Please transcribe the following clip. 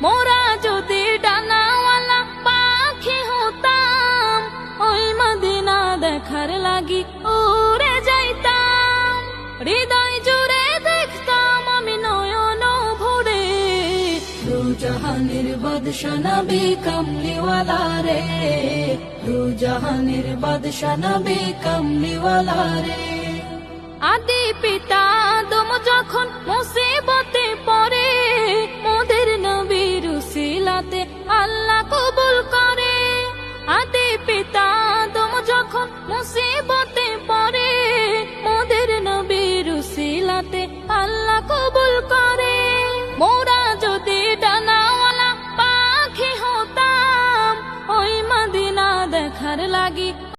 মোরা যদি ডানাওয়ালা পাখি হতাম, ওই মদিনা দেখার লাগি উড়ে যাইতাম। হৃদয় জুড়ে দেখতাম আমি নয়ন ভরে, দু জাহানের বাদশা নবী কামলিওয়ালা রে, দু জাহানের বাদশা নবী কামলিওয়ালা রে। আদি পিতা আদম যখন মুসিবতে